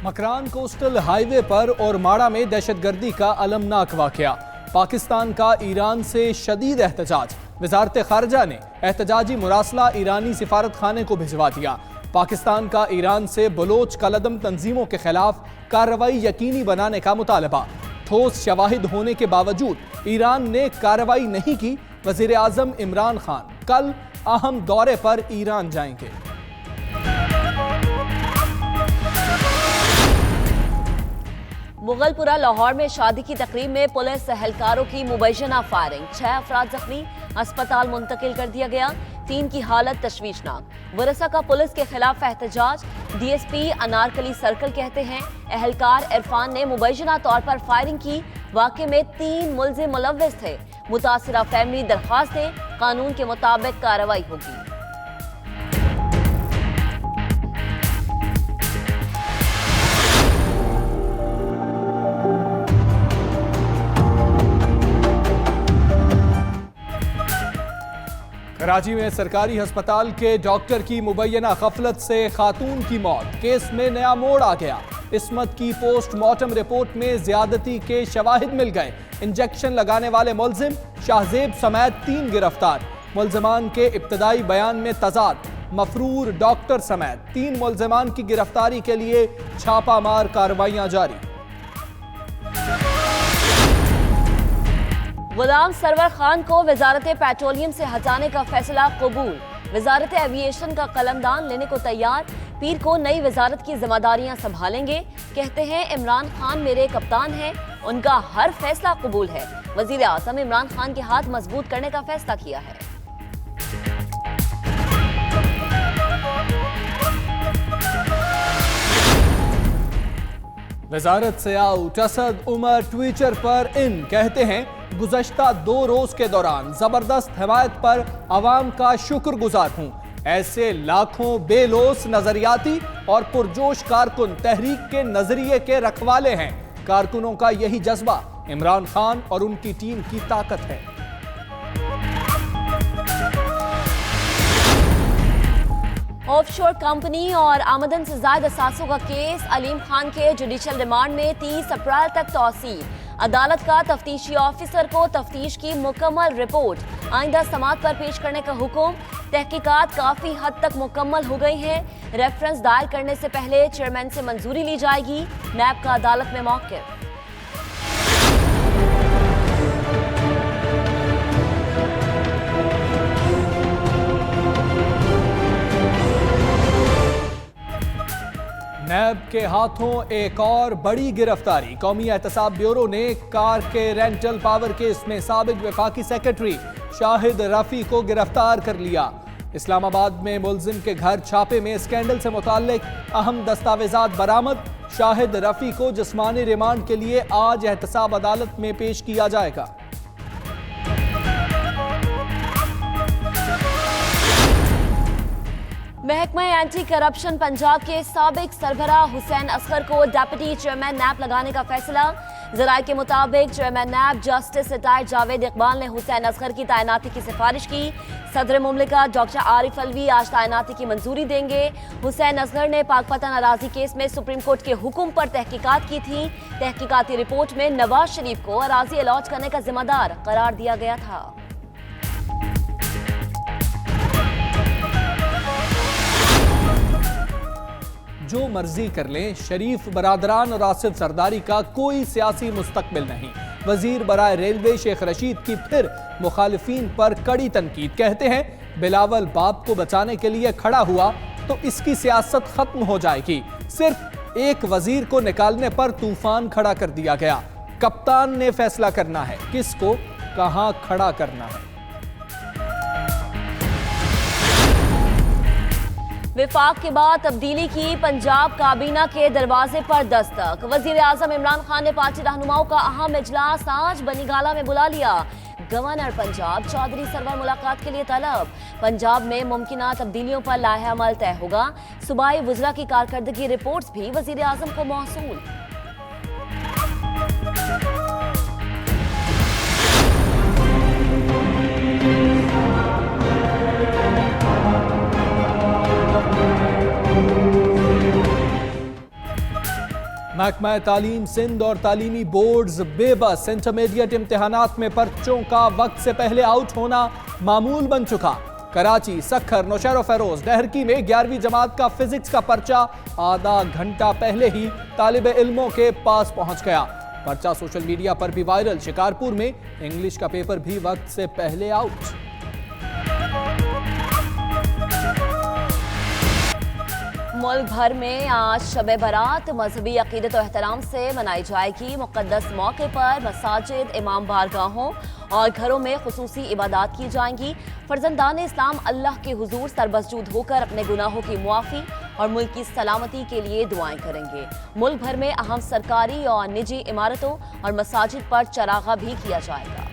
Makran coastal highway पर और माड़ा में दहशतगर्दी का अलमनाक वाकया। पाकिस्तान का ईरान से शदीद एहतजाज। वजारत खारजा ने एहतजाजी मुरासला ईरानी सिफारत खाने को भिजवा दिया। पाकिस्तान का ईरान से बलोच कलदम तंजीमों के खिलाफ कार्रवाई यकीनी बनाने का मुतालबा। ठोस शवाहिद होने के बावजूद ईरान ने कार्रवाई नहीं की। वजीर आजम इमरान खान कल अहम दौरे पर ईरान जाएंगे। मुगलपुरा लाहौर में शादी की तकरीब में पुलिस एहलकारों की मुबैना फायरिंग। 6 अफराद जख्मी, अस्पताल मुंतकिल कर दिया गया। 3 की हालत तशवीशनाक। वरसा का पुलिस के खिलाफ एहतजाज। डीएसपी अनारकली सर्कल कहते हैं एहलकार इरफान ने मुबैना तौर पर फायरिंग की। वाक़े में 3 मुलजिम मुलव्विस थे। मुतासिरा फैमिली दरख्वास्त दे, कानून के मुताबिक कार्रवाई होगी। कराची में सरकारी अस्पताल के डॉक्टर की मुबैना गफलत से खातून की मौत। केस में नया मोड़ आ गया। इस्मत की पोस्टमार्टम रिपोर्ट में ज्यादती के शवाहिद मिल गए। इंजेक्शन लगाने वाले मुलजिम शाहजेब समेत 3 गिरफ्तार। मुलजमान के इब्तदाई बयान में तजाद। मफरूर डॉक्टर समेत 3 मुलजमान की गिरफ्तारी के लिए छापामार कार्रवाइयां जारी। गुलाम सरवर खान को वजारत पेट्रोलियम से हटाने का फैसला कबूल। वजारत एविएशन का कलमदान लेने को तैयार। पीर को नई वजारत की जिम्मेदारियां संभालेंगे। कहते हैं इमरान खान मेरे कप्तान हैं, उनका हर फैसला कबूल है। वजीर आजम इमरान खान के हाथ मजबूत करने का फैसला किया है। वजारत से आउट। असद उमर ट्विटर पर इन कहते हैं गुज़श्ता 2 रोज के दौरान जबरदस्त हिमायत पर अवाम का शुक्रगुजार हूं। ऐसे लाखों बेलोस नजरियाती और पुरजोश कारकुन तहरीक के नजरिए के रखवाले हैं। कारकुनों का यही जज्बा इमरान खान और उनकी टीम की ताकत है। ऑफशोर कंपनी और आमदन से ज्यादा असासों का केस। अलीम खान के जुडिशल रिमांड में 30 अप्रैल तक तौसील। अदालत का तफ्तीशी ऑफिसर को तफ्तीश की मुकम्मल रिपोर्ट आइंदा समाअत पर पेश करने का हुक्म। तहकीकात काफी हद तक मुकम्मल हो गई है। रेफरेंस दायर करने से पहले चेयरमैन से मंजूरी ली जाएगी। नैब का अदालत में मौक़िफ़। नैब के हाथों एक और बड़ी गिरफ्तारी। कौमी एहतसाब ब्यूरो ने कार के रेंटल पावर केस में साबिक वफाकी सेक्रेटरी शाहिद रफी को गिरफ्तार कर लिया। इस्लामाबाद में मुलजिम के घर छापे में स्कैंडल से मुताल्लिक अहम दस्तावेजात बरामद। शाहिद रफी को जिस्मानी रिमांड के लिए आज एहतसाब अदालत में पेश किया जाएगा। महकमा एंटी करप्शन पंजाब के साबिक सरबराह हुसैन असगर को डेप्यूटी चेयरमैन नैब लगाने का फैसला। जराये के मुताबिक chairman NAB justice retired Javed Iqbal ने हुसैन असगर की तैनाती की सिफारिश की। सदर मुमलिकत डॉक्टर आरिफ अलवी आज तैनाती की मंजूरी देंगे। हुसैन असगर ने पाकपतन अराजी केस में सुप्रीम कोर्ट के हुक्म पर तहकीकात की थी। तहकीकाती रिपोर्ट में नवाज शरीफ को अराजी अलॉट करने का जिम्मेदार करार दिया गया था। जो मर्जी कर लें, शरीफ बरादरान और आसिफ सरदारी का कोई सियासी मुस्तकबिल नहीं। वजीर बराए रेलवे शेख रशीद की फिर मुखालिफिन पर कड़ी तनकीद। कहते हैं बिलावल बाप को बचाने के लिए खड़ा हुआ तो इसकी सियासत खत्म हो जाएगी। सिर्फ एक वजीर को निकालने पर तूफान खड़ा कर दिया गया। कप्तान ने फैसला करना है किसको कहां खड़ा करना है। विफाक के बाद तब्दीली की पंजाब काबीना के दरवाजे पर दस्तक। वजीर आजम इमरान खान ने पार्टी रहनुमाओं का अहम इजलास आज बनीगाला में बुला लिया। गवर्नर पंजाब चौधरी सरवर मुलाकात के लिए तलब। पंजाब में मुमकिन तब्दीलियों पर लाहे अमल तय होगा। सूबाई वज़रा की कारकर्दगी रिपोर्ट्स भी वजीर आजम को मौसूल। महकमा तालीम सिंध और तालीमी बोर्ड्स बेबस। इंटरमीडिएट इम्तिहानात में पर्चों का वक्त से पहले आउट होना मामूल बन चुका। कराची, सखर, नौशहर फरोज, डहरकी में 11वीं जमात का फिजिक्स का पर्चा आधा घंटा पहले ही तालिब इल्मों के पास पहुंच गया। पर्चा सोशल मीडिया पर भी वायरल। शिकारपुर में इंग्लिश का पेपर भी वक्त से पहले आउट। मुल्क भर में आज शब बारात मजहबी अकीदत और एहतराम से मनाई जाएगी। मुक़द्दस मौके पर मसाजिद, इमाम बारगाहों और घरों में खुसूसी इबादत की जाएंगी। फर्जंदान इस्लाम अल्लाह के हुजूर सरमसजूद होकर अपने गुनाहों की मुआफ़ी और मुल्क की सलामती के लिए दुआएं करेंगे। मुल्क भर में अहम सरकारी और निजी इमारतों और मसाजिद पर चरागा भी किया जाएगा।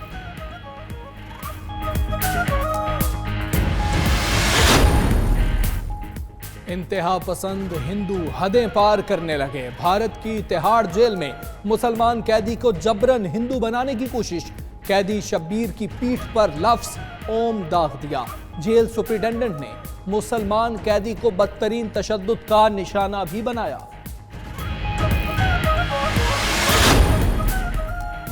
इंतहा पसंद हिंदू हदें पार करने लगे। भारत की तिहाड़ जेल में मुसलमान कैदी को जबरन हिंदू बनाने की कोशिश। कैदी शब्बीर की पीठ पर लफ्ज ओम दाग दिया। जेल सुपरिटेंडेंट ने मुसलमान कैदी को बदतरीन तशद्दुद का निशाना भी बनाया।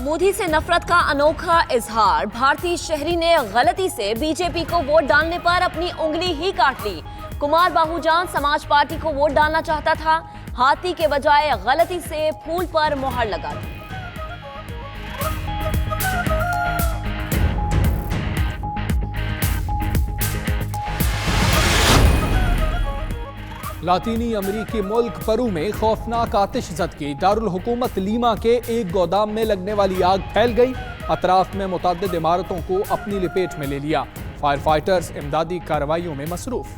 मोदी से नफरत का अनोखा इजहार। भारतीय शहरी ने गलती से बीजेपी को वोट डालने पर अपनी उंगली ही काट ली। कुमार बाहूजान समाज पार्टी को वोट डालना चाहता था, हाथी के बजाय गलती से फूल पर मोहर लगा दी। लातीनी अमरीकी मुल्क पेरू में खौफनाक आतिश ज़दगी। दारुल हुकूमत लीमा के एक गोदाम में लगने वाली आग फैल गई। अतराफ में मुतअद्दिद इमारतों को अपनी लपेट में ले लिया। फायर फाइटर्स इमदादी कार्रवाइयों में मसरूफ।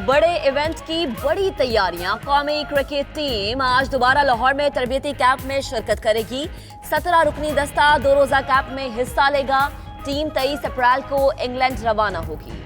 बड़े इवेंट की बड़ी तैयारियां। कौमी क्रिकेट टीम आज दोबारा लाहौर में तरबियती कैंप में शिरकत करेगी। 17 रुकनी दस्ता 2 रोजा कैंप में हिस्सा लेगा। टीम 23 अप्रैल को इंग्लैंड रवाना होगी।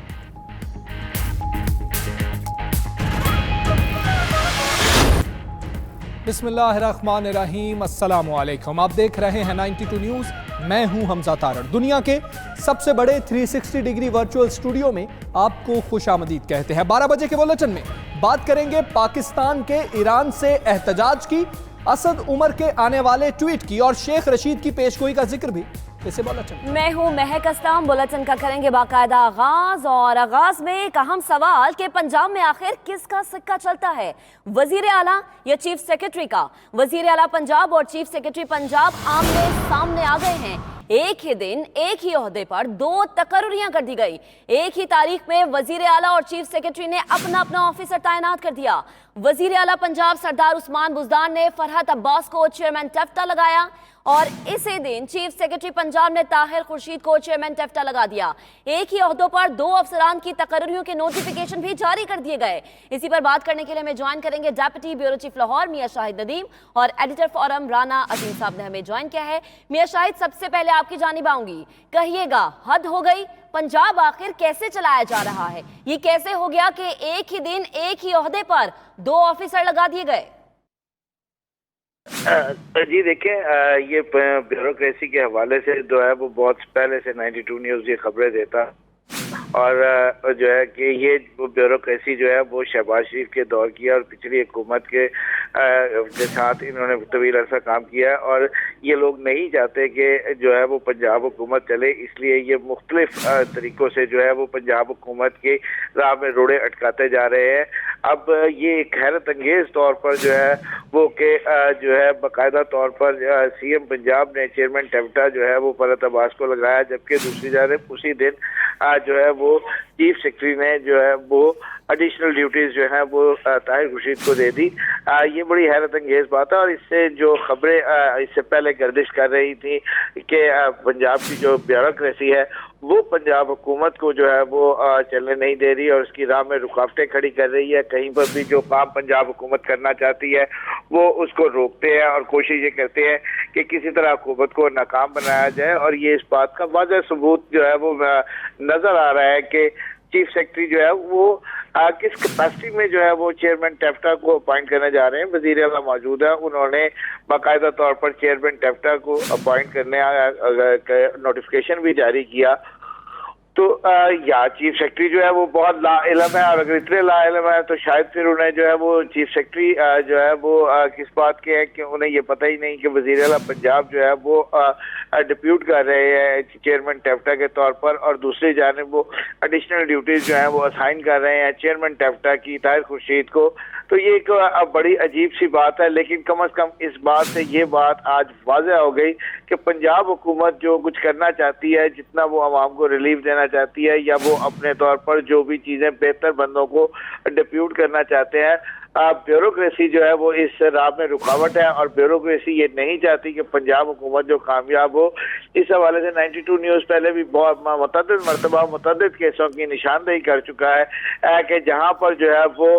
बिस्मिल्लाहिर्रहमानिर्रहीम, अस्सलामु अलैकुम। आप देख रहे हैं 92 न्यूज़। मैं हूं हमजा तारड़। दुनिया के सबसे बड़े 360 डिग्री वर्चुअल स्टूडियो में आपको खुशामदीद कहते हैं। 12 बजे के बुलेटिन में बात करेंगे पाकिस्तान के ईरान से एहतजाज की, असद उमर के आने वाले ट्वीट की और शेख रशीद की पेशगोई का जिक्र भी। इसे बुलेटिन मैं हूं महक अस्लाम। बुलेटिन का करेंगे बाकायदा आगाज और आगाज में एक अहम सवाल कि पंजाब में आखिर किसका सिक्का चलता है, वजीर आला या चीफ सेक्रेटरी का। वजीर आला पंजाब और चीफ सेक्रेटरी पंजाब आमने सामने आ गए हैं। एक ही दिन एक ही ओहदे पर 2 तकर्रियां कर दी गई। एक ही तारीख में वजीर आला और चीफ सेक्रेटरी ने अपना अपना ऑफिसर तैनात कर दिया। वजीर आला पंजाब सरदार उस्मान बुज़दार ने फरहत अब्बास को चेयरमैन टेफ्टा लगाया और इसी दिन चीफ सेक्रेटरी पंजाब ने ताहिर खुर्शीद को चेयरमैन टेफ्टा लगा दिया। एक ही ओहदों पर 2 अफसरान की तकर्रियों के नोटिफिकेशन भी जारी कर दिए गए। इसी पर बात करने के लिए हमें ज्वाइन करेंगे डेप्यूटी ब्यूरो चीफ लाहौर मियां शाहिद नदीम और एडिटर फोरम राना अजीम साहब ने हमें ज्वाइन किया है। मियां शाहिद, सबसे पहले आपकी जानिब आऊंगी, कहिएगा हद हो गई, पंजाब आखिर कैसे चलाया जा रहा है? ये कैसे हो गया कि एक ही दिन एक ही ओहदे पर 2 ऑफिसर लगा दिए गए? जी देखें, ये ब्यूरोक्रेसी के हवाले से जो है वो बहुत पहले से 92 न्यूज़ ये खबरें देता और जो है कि ये ब्यूरोक्रेसी जो है वो शहबाज शरीफ के दौर की है और पिछली हुकूमत के साथ इन्होंने तवील अरसा काम किया है और ये लोग नहीं चाहते कि जो है वो पंजाब हुकूमत चले, इसलिए ये मुख्तलिफ तरीक़ों से जो है वो पंजाब हुकूमत के राह में रोड़े अटकाते जा रहे हैं। अब ये हैरत अंगेज़ तौर पर जो है वो कि जो है बाकायदा तौर पर CM पंजाब ने चेयरमैन टेफ्टा जो है वो फरहत अब्बास को लगाया, जबकि दूसरी जानिब उसी दिन जो है वो चीफ सेक्रेटरी ने जो है वो एडिशनल ड्यूटीज जो है वो ताहिर खुर्शीद को दे दी। ये बड़ी हैरत अंगेज बात है और इससे जो खबरें इससे पहले गर्दिश कर रही थी कि पंजाब की जो ब्यूरोक्रेसी है वो पंजाब हुकूमत को जो है वो चलने नहीं दे रही और उसकी राह में रुकावटें खड़ी कर रही है। कहीं पर भी जो काम पंजाब हुकूमत करना चाहती है वो उसको रोकते हैं और कोशिश ये करते हैं कि किसी तरह हुकूमत को नाकाम बनाया जाए और ये इस बात का वाज़ेह सबूत जो है वो नज़र आ रहा है कि चीफ सेक्रेटरी जो है वो किस कैपेसिटी में जो है वो चेयरमैन टेफ्टा को अपॉइंट करने जा रहे हैं। वजीर आला मौजूद है, उन्होंने बाकायदा तौर पर चेयरमैन टेफ्टा को अपॉइंट करने नोटिफिकेशन भी जारी किया। तो या चीफ सेक्रेटरी जो है वो बहुत लाइलम है, और अगर इतने लाइलम है तो शायद फिर उन्हें जो है वो चीफ सेक्रेटरी जो है वो किस बात के हैं कि उन्हें ये पता ही नहीं कि वजीर आला पंजाब जो है वो डिप्यूट कर रहे हैं चेयरमैन टेफ्टा के तौर पर, और दूसरी जानिब वो एडिशनल ड्यूटीज जो है वो असाइन कर रहे हैं चेयरमैन टेफ्टा की ताहिर खुर्शीद को। तो ये एक बड़ी अजीब सी बात है, लेकिन कम अज कम इस बात से ये बात आज वाज़ेह हो गई कि पंजाब हुकूमत जो कुछ करना चाहती है, जितना वो आवाम को रिलीफ देना चाहती है, या वो अपने तौर पर जो भी चीज़ें बेहतर बंदों को डिप्यूट करना चाहते हैं, ब्यूरोक्रेसी जो है वो इस राह में रुकावट है, और ब्यूरोक्रेसी ये नहीं चाहती कि पंजाब हुकूमत जो कामयाब हो। इस हवाले से 92 न्यूज़ पहले भी बहुत मुतअद्दिद मरतबा मुतअद्दिद केसों की निशानदेही कर चुका है कि जहाँ पर जो है वो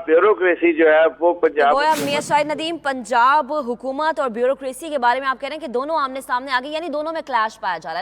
ब्यूरोक्रेसी जो है वो पंजाब मियां शाहिद नदीम, पंजाब हुकूमत और ब्यूरोक्रेसी के बारे में आप कह रहे हैं कि दोनों आमने सामने आ गए, यानी दोनों में क्लैश पाया जा रहा है।